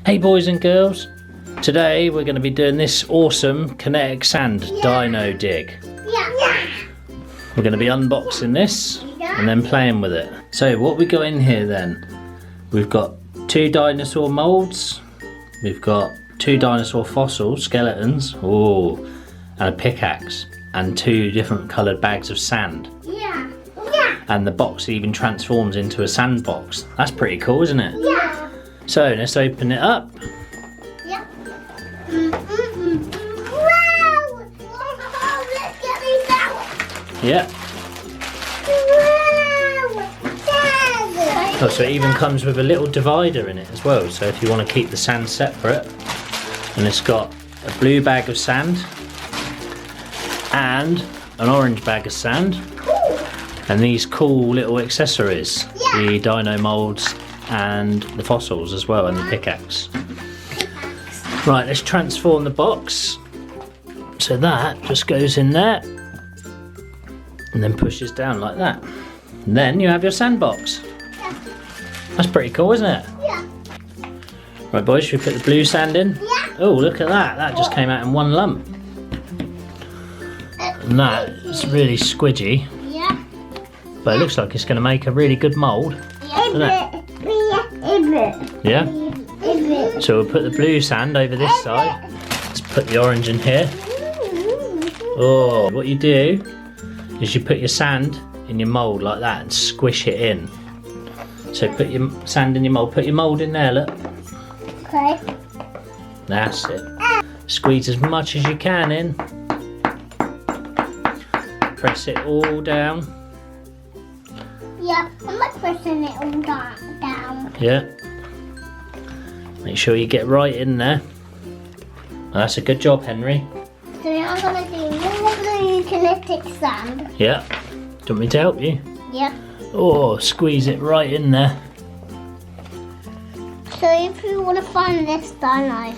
Hey boys and girls, today we're going to be doing this awesome Kinetic Sand Dino Dig. We're going to be unboxing this and then playing with it. So what we got in here then? We've got 2 dinosaur moulds, we've got 2 dinosaur fossils, skeletons, and a pickaxe, and 2 different coloured bags of sand. And the box even transforms into a sandbox. That's pretty cool, isn't it? Yeah. So let's open it up. Yep. Wow! Let's get these out. Yeah. Wow! Oh, so it even comes with a little divider in it as well. So if you want to keep the sand separate, and it's got a blue bag of sand and an orange bag of sand, and these cool little accessories, the dino moulds and the fossils as well, and the pickaxe. Right, let's transform the box. So that just goes in there and then pushes down like that. And then you have your sandbox. That's pretty cool, isn't it? Yeah. Right boys, should we put the blue sand in? Yeah. Oh, look at that. That just came out in one lump. And that is really squidgy. Yeah. But it looks like it's going to make a really good mould. Doesn't it? Yeah? So we'll put the blue sand over this side. Let's put the orange in here. Oh, what you do is you put your sand in your mould like that and squish it in. So put your sand in your mould. Put your mould in there, look. Okay. That's it. Squeeze as much as you can in. Press it all down. Yeah, I'm not pressing it all down. Yeah. Make sure you get right in there. That's a good job, Henry. So I'm gonna do more blue kinetic sand. Yeah. Do you want me to help you? Yeah. Oh, squeeze it right in there. So if you want to find this dino.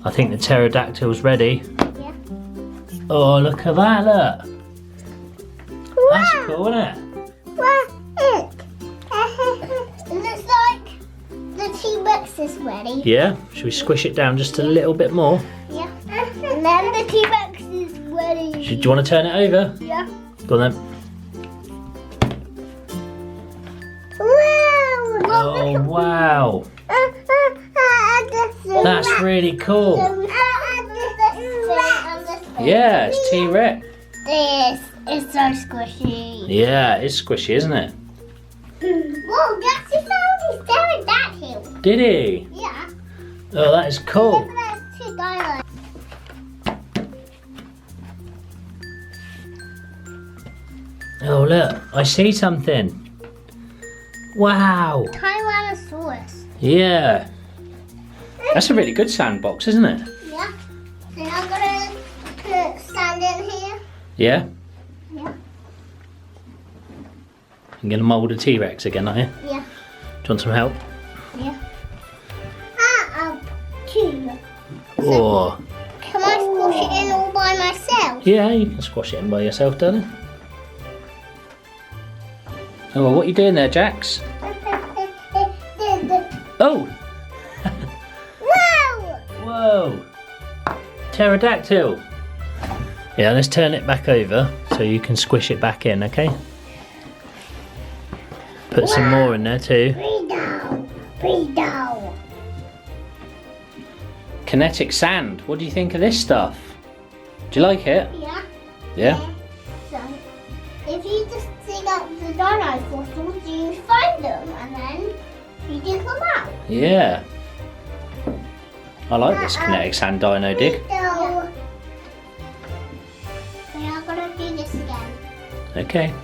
I think the pterodactyl's ready. Yeah. Oh, look at that, look. That's cool, isn't it? Wow, it looks like the T-Rex is ready. Yeah. Should we squish it down just a little bit more? Yeah. And then the T-Rex is ready. Do you want to turn it over? Yeah. Go on then. Wow. Oh, wow. That's really cool. Yeah, it's T-Rex. This is so squishy. Yeah, it's squishy, isn't it? Whoa, that's the sound he's staring that hill. Did he? Yeah. Oh, that is cool. Look, there's 2 dinos. Oh, look, I see something. Wow. Tyrannosaurus. Yeah. That's a really good sandbox, isn't it? Yeah. So I'm gonna put sand in here. Yeah. Yeah. You're going to mould a T-Rex again, are you? Yeah. Do you want some help? Yeah. 2. Oh. Can I squash it in all by myself? Yeah, you can squash it in by yourself, darling. Oh, well, what are you doing there, Jax? Oh! Wow! Whoa! Pterodactyl! Yeah, let's turn it back over so you can squish it back in, okay? Put some more in there too. Breathe down. Kinetic sand, what do you think of this stuff? Do you like it? Yeah. Yeah? So, if you just dig up the dino fossils, you find them and then you dig them out. Yeah. I like this Kinetic Sand Dino Dig. Yeah. So I'm gonna do this again. Okay.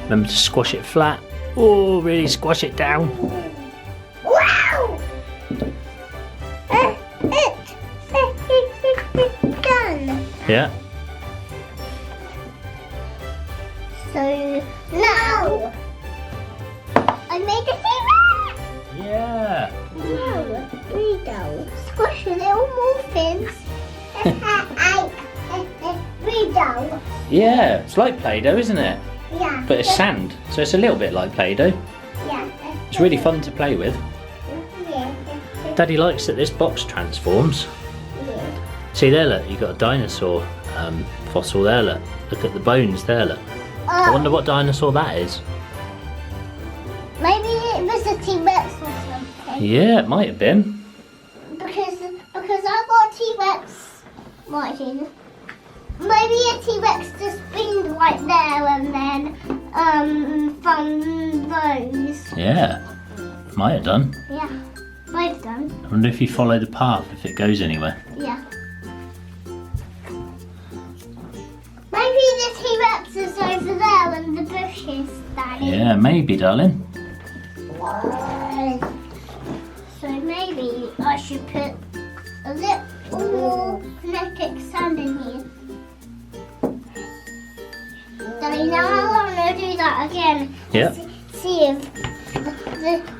Remember to squash it flat. Oh, really squash it down. Wow! Done. Yeah. So now I made a T-Rex. Yeah. Wow, breathe down. Squish the little muffins. Breathe down. Yeah, it's like Play-Doh, isn't it? Yeah. But it's sand, so it's a little bit like Play-Doh. Yeah. It's really fun to play with. Yeah. Daddy likes that this box transforms. See there, look, you got a dinosaur fossil there, look. Look at the bones there, look. I wonder what dinosaur that is. Maybe it was a T-Rex or something. Yeah, it might have been. Because I got a T-Rex right here. Maybe a T-Rex just been right there and then from those. Yeah, might have done. Yeah, might have done. I wonder if you follow the path, if it goes anywhere. Yeah. Maybe the T-Rex is over there in the bushes, Daddy. Yeah, maybe, darling. So maybe I should put a little more kinetic sand in here. Daddy, now I want to do that again. Yeah. See if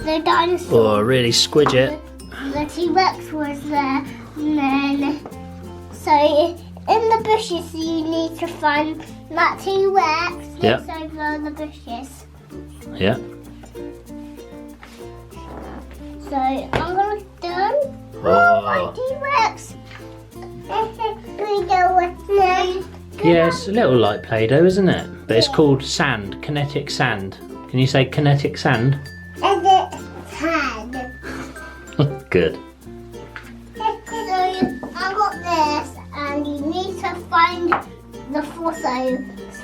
the dinosaur. Oh, really squidge it. The T-Rex was there, and then so in the bushes you need to find that T-Rex Yep. lives over the bushes. Yeah. So I'm gonna done. Oh. My T-Rex. We go with no. Yeah, it's a little like Play-Doh, isn't it? But it's called sand, kinetic sand. Can you say kinetic sand? Good. So I got this, and you need to find the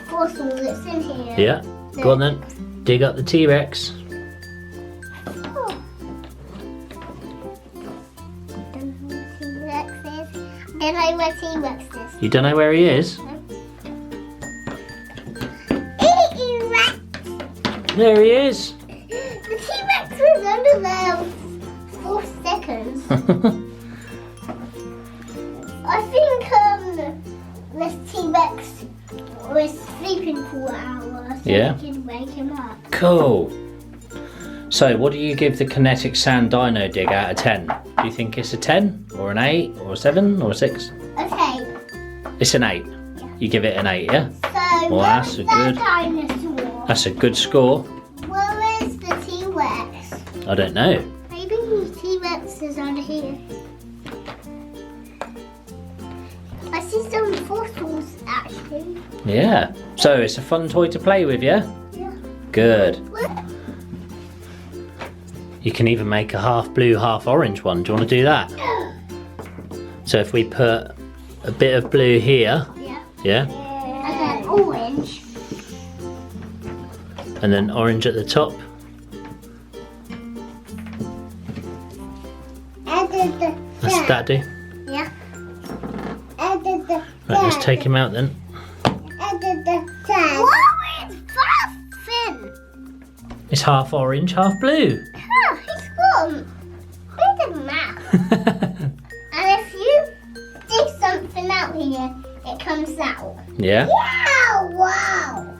fossil that's in here. Yeah. Go on then. Dig up the T-Rex. Oh. Don't know where T-Rex is. You don't know where he is? T-Rex! There he is. The T-Rex was under there 4 seconds. I think this T-Rex was sleeping for an hour, so Yeah. we can wake him up. Cool. So, what do you give the Kinetic Sand Dino Dig out of 10? Do you think it's a 10, or an 8, or a 7, or a 6? Okay, It's an 8. You give it an 8, yeah? so Well, that's a where's good- that dinosaur? That's a good score. Where is the T-Rex? I don't know. Maybe the T-Rex is under here. I see some fossils actually. Yeah. So, it's a fun toy to play with, yeah? Yeah. Good. What? You can even make a half blue, half orange one. Do you want to do that? So, if we put a bit of blue here, Yeah. yeah? And then orange. And then orange at the top. That's that do. Yeah. Right, let's take him out then. Whoa, it's thin. It's half orange, half blue. Oh, he's got a bit of mouth. And if you dig something out here, it comes out. Yeah? Yeah, wow.